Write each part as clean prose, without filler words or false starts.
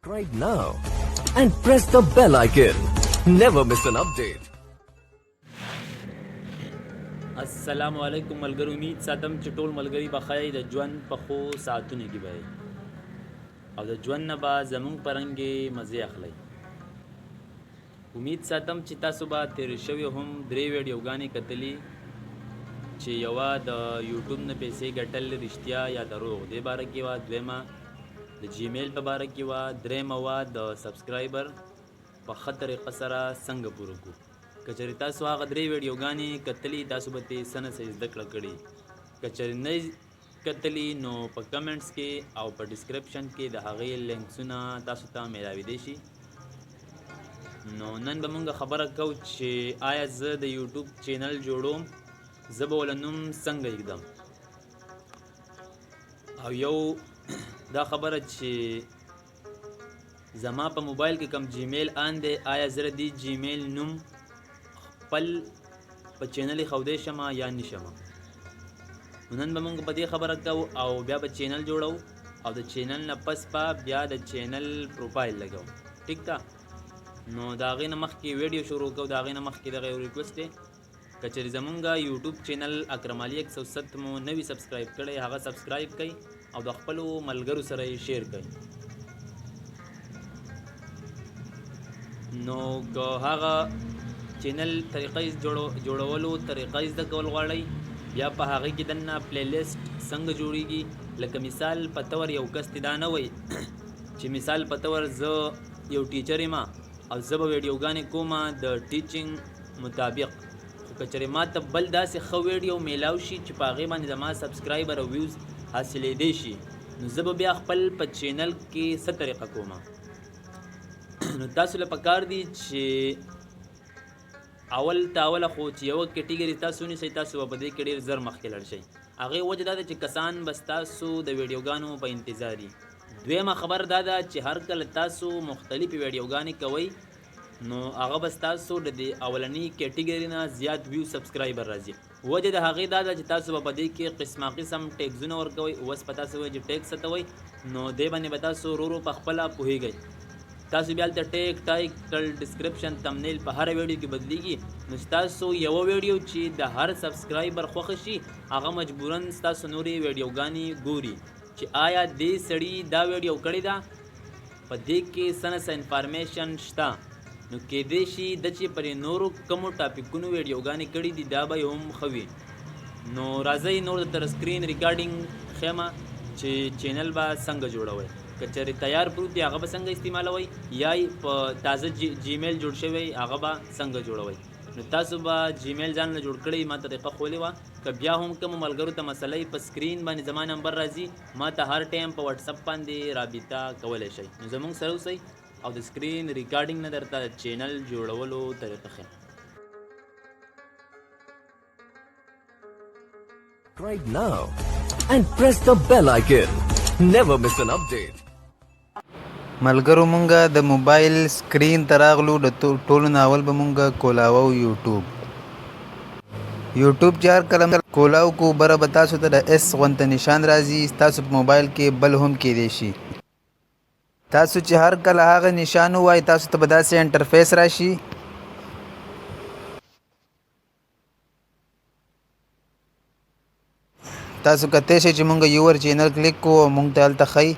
Right now and press the bell icon. Never miss an update. السلام علیکم ملګرو. امید ساتم چې ټول ملګري بخیر د ژوند په خو ساعتونه کې به او د ژوند نه به زمونږ پرنګې مزې اخلئ. امید ساتم چې تاسو به تیر شوي هم درې ویډیوګانې کتلي چې یوه د یوټیوب نه پیسې ګټل رښتیا یا دروغ دې باره کې وه، دویمه د جیمیل په باره کې وه، درېیمه وه د سبسکرایبر په ښه طریقه سره څنګه پوره کړو. که چېرې تاسو هغه درې ویډیوګانې کتلي تاسو به ترې څه نه څه زده کړه کړي. که چېرې نه کتلي نو په کمنټس کې او په ډسکرپشن کې د هغې لینکسونه تاسو ته میلاویدی شي. نو نن به مونږ خبره کوو چې آیا زه د یوټیوب چینل جوړوم، زه به وله نوم څنګه ایږدم. او یو دا خبره چې زما په موبایل کې کم جیمیل آن دی، آیا زه د دې جیمیل نوم خپل په چینل ایښودی شمه یا نشمه. نن به مونږ په دې خبره کوو او بیا به چینل جوړو او د چینل نه پس به بیا د چینل پروفایل لګو. ټیک ده؟ نو د هغې نه مخکې ویډیو شروع کوو. د هغې نه مخکې دغه یو ریکویسټ دی، که چېرې زمونږ یوټیوب چینل اکرم علي 107 مو نوي سبسکرایب کړی، هغه سبسکرایب کړئ او د خپلو ملګرو سره یې شیر کړئ. نو که هغه چینل طریقه جوړولو طریقه زده کول غواړئ، بیا په هغې کې دننه پلی لیست څنګه جوړیږي. لکه مثال په طور یو کس دا نه وایي چې مثال په طور زه یو ټیچر یم او زه به ویډیوګانې کومه د ټیچینګ مطابق، خو که چېرې ما ته بل داسې ښه ویډیو میلاو شي چې په هغې باندې زما سبسکرایبر او ویوز حاصلېدی شي، نو زه به بیا خپل په چینل کې څه طریقه کومه. نو تاسو له پکار دي چې اول تاوله خو چې یوه کټیګري تاسو ونیسئ، تاسو به په دې کې ډېر زر مخکې لاړ شئ. هغې وجه دا ده چې کسان به ستاسو د ویډیوګانو په انتظار وي. دویمه خبر دا ده چې هر کله تاسو مختلفې ویډیوګانې کوئ نو هغه به ستاسو د دې اولنۍ کټیګري نه زیات ویو سبسکرایبر راځي. وجه د هغې دا ده چې تاسو به په دې کې قسمه قسم ټیګزونه ورکوئ. اوس په تاسو وایي چې ټیګ څه ته وایي، نو دې باندې به تاسو ورو ورو په خپله پوهیږئ. تاسو بیا هلته ټیګ ټایټل ډسکرپشن تمنیل په هره ویډیو کې بدلیږي. نو ستاسو یوه ویډیو چې د هر سبسکرایبر خوښه شي هغه مجبوراً ستاسو نورې ویډیوګانې ګوري چې آیا دې سړي دا ویډیو کړې ده، په دې کې څه نه څه انفارمیشن شته. نو کیدای شي د چې پرې نورو کمو ټاپکونو ویډیوګانې کړي دي دا به یې هم ښه وي. نو راځئ نور تر سکرین ریکارډینګ ښیمه چې چینل به څنګه جوړوئ. که چېرې تیار پروت دی هغه به څنګه استعمالوئ، یا په تازه جیمیل جوړ شوی هغه به څنګه جوړوئ. نو تاسو به جیمیل ځان له جوړ کړئ، ما طریقه ښولې وه. که بیا هم کومو ملګرو ته مسله په سکرین باندې زما نمبر راځي، ما ته هر ټایم په وټساپ باندې رابطه کولی شئ. نو زموږ سره اوسئ او د سکرین ریکارډینګ نه درته د چینل جوړولو طریقه ښیم. Right now and press the bell icon. Never miss an update. ملګرو مونږه د موبایل سکرین ته راغلو. د ټولو نه اول به مونږه کولاوو یوټیوب چې هر کله کولاو کو بره به تاسو ته د اس غونته نشان راځي. تاسو په موبایل کې بل هم کیدی شي. تاسو چې هر کله هغه نشان ووایي تاسو ته به داسې انټرفیس راشي. تاسو کتلی شئ چې مونږ یور چینل کلیک کوو او مونږ ته هلته ښایي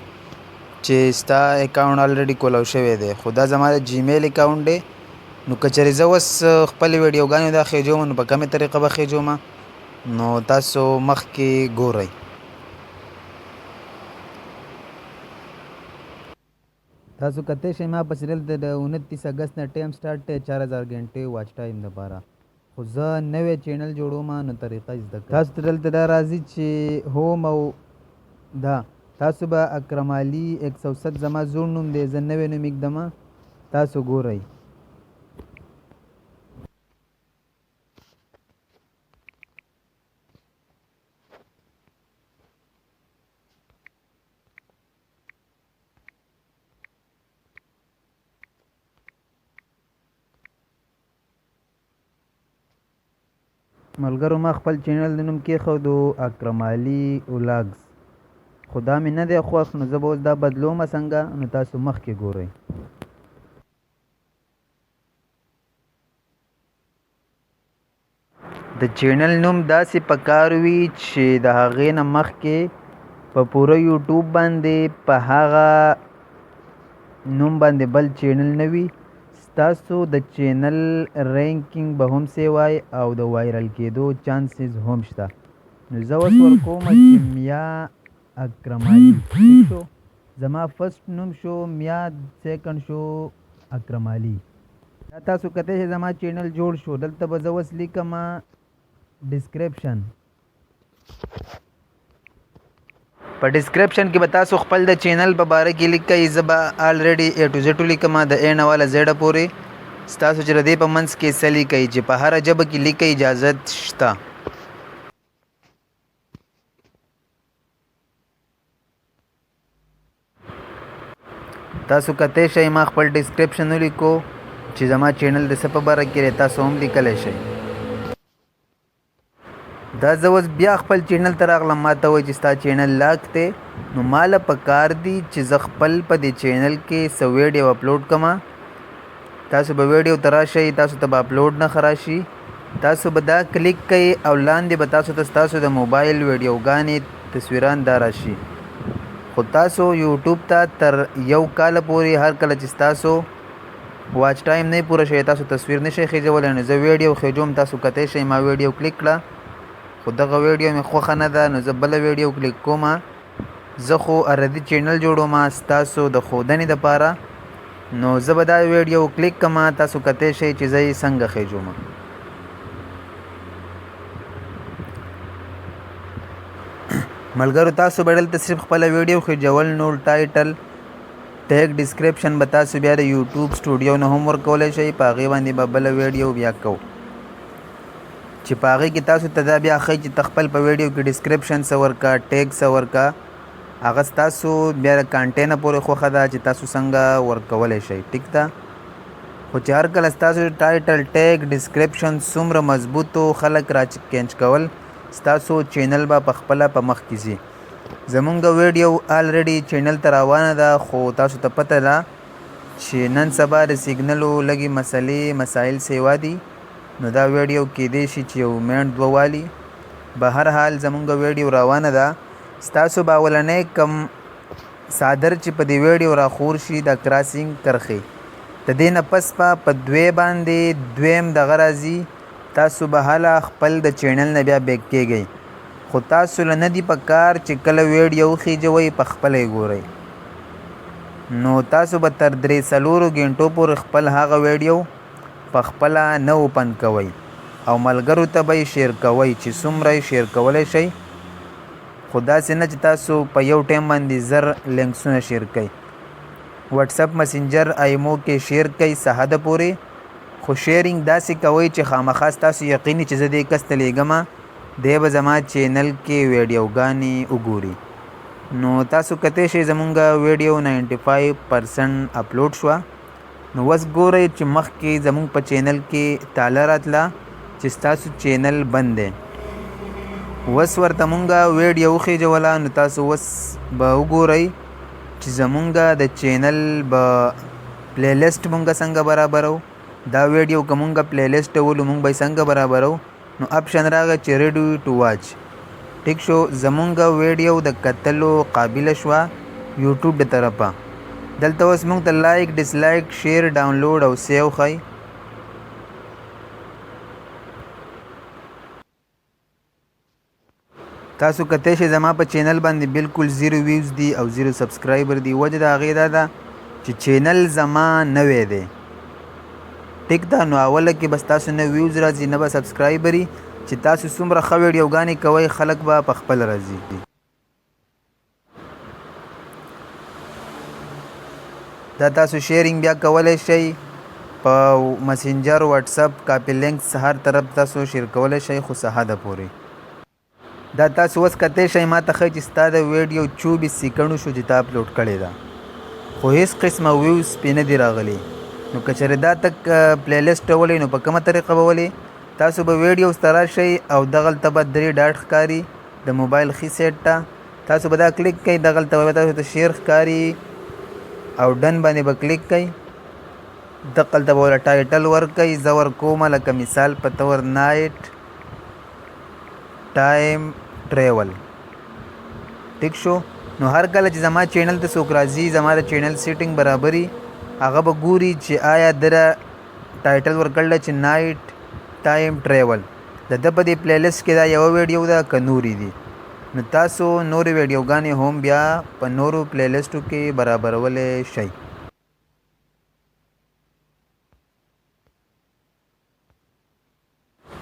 چې ستا اکاونټ الریډي کولاو شوی دی، خو دا زما د جیمیل اکاونټ دی. نو که چېرې زه اوس خپلې ویډیوګانې دا خېجوم نو په کومې طریقه به خېجوم، نو تاسو مخکې ګورئ. تاسو کتلی شئ ما پسې دلته د 29 اګست نه ټایم سټارټ دی، 4000 ګنټې واچ ټایم دپاره. خو زه نوی چینل جوړوم نو طریقه زده کړم. تاسو ته دلته دا راځي چې هوم او دا تاسو به اکرم علي 107 زما زوړ نوم دی، زه نوی نوم ایږدم، تاسو ګورئ. ملګرو ما خپل چینل د نوم کېښودو اکرم علي ولاګز، خو دا مې نه دی خوښ، نو زه به اوس دا بدلومه څنګه، نو تاسو مخکې ګورئ. د چینل نوم داسې پکار وي چې د هغې نه مخکې په پوره یوټیوب باندې په هغه نوم باندې بل چینل نه وي. ستاسو د چینل رینکینګ به هم سی وای او د وایرل کېدو چانسز هم شته. نو زه اوس ورکوم چې میا اکرم علي. ٹھیک شو، زما فرست نوم شو میا، سیکنډ شو اکرم علي. دا تاسو کته چې زما چینل جوړ شو، دلته به زه اوس لیکم ډسکرپشن. په ډسکرپشن کې به تاسو خپل د چینل په باره کې لیکئ. زه به آلریډي A to Z لیکم د A نه والا زیډه پورې. ستاسو چې د دې په منځ کې څه لیکئ چې په هره ژبه کې لیکئ، اجازت شته. تاسو کته شئ ما خپل ډسکرپشن ولیکو چې زما چینل د څه په باره کې دی، تاسو هم لیکلی شئ. دا زه اوس بیا خپل چینل ته راغلم. ما ته وایي چې ستا چینل لاک دی، نو ماله پکار دي چې زه خپل په دې چینل کې څه ویډیو اپلوډ کړم. تاسو به ویډیو ته راشئ، تاسو ته به اپلوډ نه راشي، تاسو به دا کلیک کوئ او لاندې به تاسو ته ستاسو د موبایل ویډیوګانې تصویران دا راشي. خو تاسو یوټیوب ته تر 1 کال پورې هر کله چې ستاسو واچ ټایم نه پوره شي، تاسو تصویر نشئ خېجولی. نو زه ویډیو خېجوم، تاسو کتی شئ ما ویډیو کلیک کړه، خو دغه ویډیو مې خوښه نه ده، نو زه بله ویډیو کلیک کوم. زه خو اردي چینل جوړوم ستاسو د ښودنې دپاره، نو زه به دا ویډیو کلیک کړم. تاسو کتی شئ چې زه یې څنګه خېجوم. ملګرو تاسو به دلته صرف خپله ویډیو خېجول، نو ټایټل ټیګ ډسکرپشن به تاسو بیا د یوټیوب سټوډیو نه هم ورکولی شئ. په هغې باندې به بله ویډیو بیا کوو چې په هغې کې تاسو ته دا بیا ښایي چې ته خپل په ویډیو کې ډسکرپشن څه ورکړه، ټیګ څه ورکړه. هغه ستاسو بیا د کانټینه پورې خوښه ده چې تاسو څنګه ورکولی شئ. ټیک ده، خو چې هر کله ستاسو ټایټل ټیګ ډسکرپشن څومره مضبوطو خلک را کینچ کول، ستاسو چینل به په خپله په مخ کې ځي. زمونږ ویډیو آلریډي چینل ته روانه ده، خو تاسو ته پته ده چې نن سبا د سیګنلو لږې مسایل سیوا دي، نو دا ویډیو کېدی شي چې یو منټ دوه والي. به هر حال زمونږ ویډیو روانه ده. ستاسو به اولنی کم څادر چې په دې ویډیو راخور شي د کراسینګ کرښې، د دې نه پس په دوی باندې دویم دغه راځي. تاسو به هله خپل د چینل نه بیا بیک کېږئ، خو تاسو له نه دي پکار چې کله ویډیو وخېجوئ په خپله یې ګورئ. نو تاسو به تر 3-4 غنټو پورې خپل هغه ویډیو په خپله نه اوپن کوئ او ملګرو ته به یې شیر کوئ چې څومره یې شیر کولی شئ. خو داسې نه چې تاسو په یو ټایم باندې زر لینکسونه شیر کوئ. وټساپ مسنجر ایمو کې شیر کوئ څه حده پورې، خو شیرینګ داسې کوئ چې خامخا ستاسو یقیني چې زه دې کس ته لیږم دی به زما چینل کې ویډیوګانې وګوري. نو تاسو کتی شئ زمونږ ویډیو 95% اپلوډ شوه. نو اوس ګورئ چې مخکې زمونږ په چینل کې تاله راتله چې ستاسو چینل بند دی. اوس ورته مونږ ویډیو وخېجوله. نو تاسو اوس به وګورئ چې زمونږ د چینل به پلی لیسټ مونږ څنګه برابرو. دا ویډیو که مونږ پلی لیسټ ولو مونږ به یې څنګه برابرو. نو اپشن راغی چې ریډي ټو واچ. ټیک شو، زمونږ ویډیو د کتلو قابله شوه یوټیوب د طرفه. دلته اوس مونږ ته لایک، ډسلایک، شیر، ډاونلوډ او سیو ښایي. تاسو کتی شئ زما په چینل باندې بالکل 0 ویوز دي او 0 سبسکرایبر دي. وجه د هغې دا ده چې چینل زما نوی دی. ټیک ده، نو اوله کې به ستاسو نه ویوز راځي نه به سبسکرایبري. چې تاسو څومره ښه ویډیوګانې کوئ خلک به په خپل راځي. دا تاسو شیرینګ بیا کولی شئ په مسنجر، وټساپ، کاپي لینکس هر طرف تاسو شیر کولی شئ، خو څه حده پورې. دا تاسو اوس کتی شئ ما ته ښایي چې ستا د ویډیو 24 سیکنډو شو چې تا اپلوډ کړې ده، خو هیڅ قسمه ویوز پې نه دي راغلي. نو که چېرې دا تک پلی لیسټ ولئ نو په کومه طریقه به ولئ. تاسو به ویډیوز ته راشئ او دغلته به 3 ډاټ ښکاري د موبایل ښي سایډ ته. تاسو به دا کلیک کوئ دغلته به تاسو ته شیر ښکاري او ډن باندې به کلیک کوئ دغلته به ورله ټایټل ورکوئ زه ورکومه لکه مثال په طور نایټ ټایم ټریول ټیک شو نو هر کله چې زما چینل ته څوک راځي زما د چینل سیټینګ برابري هغه به ګوري چې آیا دره ټایټل ورکړله چې نایټ ټایم ټریول د ده په دې پلیلیسټ کې دا یوه ویډیو ده که نورې دي نو تاسو نورې ویډیوګانې هم بیا په نورو پلیلیسټو کې برابرولی شئ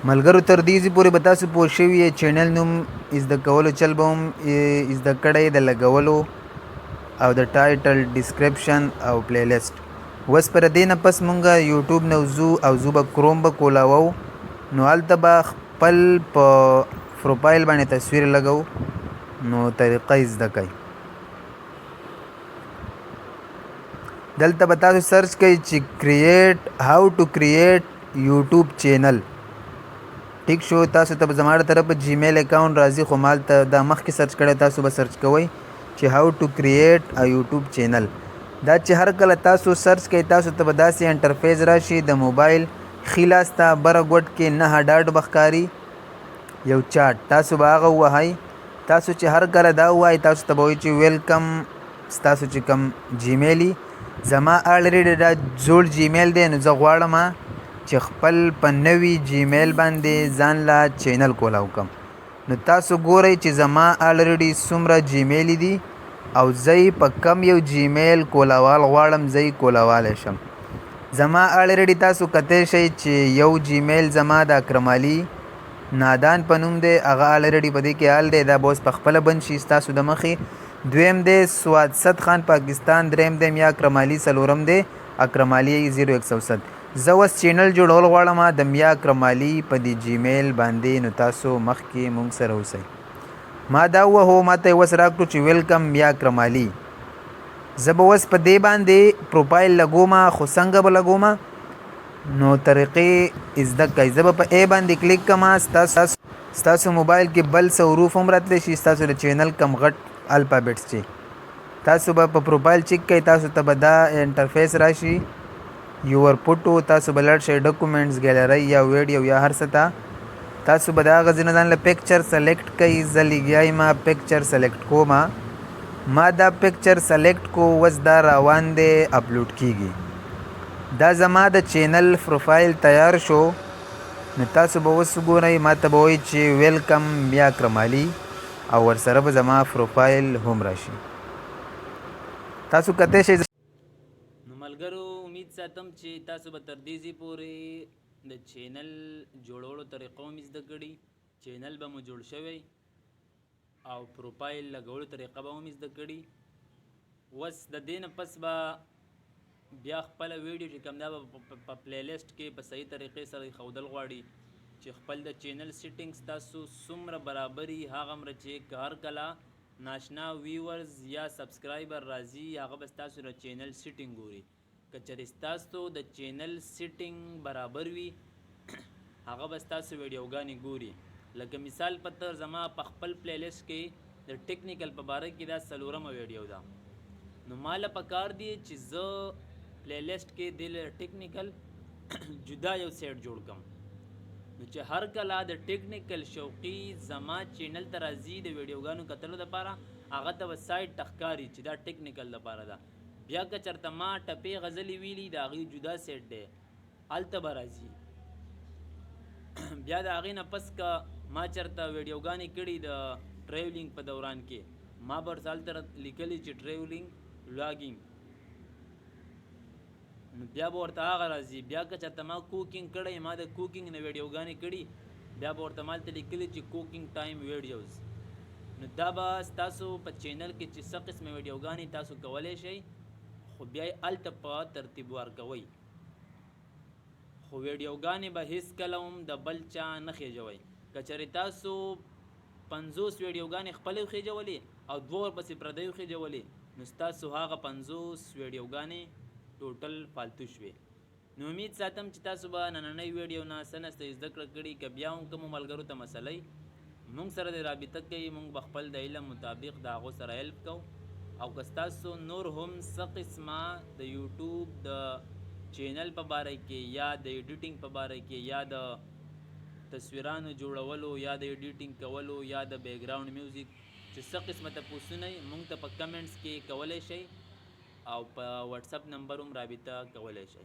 ملګرو تر دې پورې به تاسو پوه شوي یې چینل نوم زده کولو چل به هم زده کړی د لګولو او د ټایټل ډسکرپشن او پلیلیسټ اوس پر دې نه پس مونږ یوټیوب نه وځو او زو به کروم به کولاوو نو هلته به خپل په پروفایل باندې تصویر لګو نو طریقه یې زده کوئ دلته به تاسو سرچ کوئ چې کریټ هاو ټو کریټ یوټیوب چینل ټیک شو تاسو ته به زما د طرفه جیمیل اکاونټ راځي خو ما هلته دا مخکې سرچ کړی تاسو به سرچ کوئ چې هاو ټو کریټ ا یوټیوب چینل دا چې هر کله تاسو سرچ کوئ تاسو ته به داسې انټرفیس راشي د موبایل ښي لاس ته بره ګوټ کې 9 ډاټ به ښکاري یو چاټ تاسو به هغه ووهئ تاسو چې هر کله دا ووایئ تاسو ته به وایي چې ویلکم ستاسو چې کوم جیمیل زما الریډي دا جوړ جیمیل دی نو زه غواړم چې خپل په نوي جیمیل باندې ځان لا چینل کولاو کم نو تاسو ګورئ چې زما الریډي څومره جیمیل دي او زه په کم یو جیمیل کولاوال غواړم زه یې کولاوالی شم زما الریډي تاسو کتی شئ چې یو جیمیل زما د اکرم علي نادان په نوم دی هغه الریډي په دې کې حال دی دا به اوس په خپله بند شي ستاسو د مخې دویم دی سواد صد خان پاکستان دریم دی میا اکرم علي څلورم دی اکرم علي 0107 زه اوس چینل جوړول غواړم د میا اکرم علي په دې جیمیل باندې نو تاسو مخکې مونږ سره اوسئ ما دا ووهو ما ته یې اوس راکړو چې ویلکم میا اکرم علي زه به اوس په دې باندې پروفایل لګوم خو څنګه به لګوم نو طریقې زده کوئ زه به په ای باندې کلیک کوم ستاسو موبایل کې بل څه حروف هم راتلی شي ستاسو د چینل کم غټ الفابیټس چې تاسو به په پروفایل چیک کوئ تاسو ته به دا انټرفیس راشي یور فوټو تاسو به لاړ شئ ډاکومنټس ګیلرۍ یا ویډیو یا هر څه ته تاسو به د هغه ځای نه ځان له پکچر سلیکټ کوئ زه لګیا یم پکچر سلیکټ کوم ما دا پکچر سلیکټ کو اوس دا روان دی اپلوډ کیږي دا زما د چینل پروفایل تیار شو نو تاسو به اوس وګورئ ما ته به وایي چې ویلکم میا اکرم علي او ورسره به زما پروفایل هم راشي تاسو کتی شئ نو ملګرو امید ساتم چې تاسو به تر دې ځای پورې د چینل جوړولو طریقه هم زده کړي چینل به مو جوړ شوی او پروفایل لګولو طریقه به هم زده کړي اوس د دې نه پس به بیا خپله ویډیو چې کوم دا به په پلیلیسټ کې په صحیح طریقې سره ښودل غواړي چې خپل د چینل سیټینګز تاسو څومره برابري هغومره چې که هر کله ناشنا ویورز یا سبسکرایبر راځي هغه به ستاسو د چینل سیټینګ ګوري که چېرې ستاسو د چینل سیټینګ برابر وي هغه به ستاسو ویډیوګانې ګوري لکه مثال په طور زما په خپل پلیلیسټ کې د ټیکنیکل په باره کې دا 4مه ویډیو ده نو ماله پکار دی چې زه پلیلیسټ کې د ټیکنیکل جدا یو سیټ جوړ کم نو چې هر کله د ټیکنیکل شوقي زما چینل ته راځي د ویډیوګانو کتلو دپاره هغه ته به سایډ ټښکاري چې دا ټیکنیکل دپاره ده بیا که چېرته ما ټپې غزلې ویلي د هغې جدا سیټ دی هلته به راځي بیا د هغې نه پس که ما چېرته ویډیوګانې کړي د ټریولینګ په دوران کې ما به ورته هلته لیکلي چې ټریولینګ ولاګینګ نو بیا به ورته هغه راځي بیا که چېرته ما کوکینګ کړی ما د کوکینګ نه ویډیوګانې کړي بیا به ورته ما هلته لیکلي چې کوکینګ ټایم ویډیوز نو دا به ستاسو په چینل کې چې څه قسمه ویډیوګانې تاسو کولی شئ خو بیا یې هلته په ترتیب ورکوئ خو ویډیوګانې به هیڅ کله هم د بل چا نه خېجوئ که چېرې تاسو 50 ویډیوګانې خپلې وخېجولې او 2 ورپسې پردۍ وخېجولې نو ستاسو هغه 50 ویډیوګانې ټوټل فالتو شوې نو امید ساتم چې تاسو به نننۍ ویډیو نه څه نه څه زده کړه کړي که بیا هم کومو ملګرو ته مسئله مونږ سره د رابطه کوي، مونږ به خپل د علم مطابق د هغو سره هیلپ کوو. او که ستاسو نور هم څه قسمه د یوټیوب د چینل په باره کې یا د ایډیټینګ په باره کې یا د تصویرانو جوړولو یا د ایډیټینګ کولو یا د بیک ګراوند میوزیک چې څه قسمه تپوسونه یې مونږ ته په کمنټس کې کولی شئ او په واتساپ نمبر هم رابطه کولی شئ.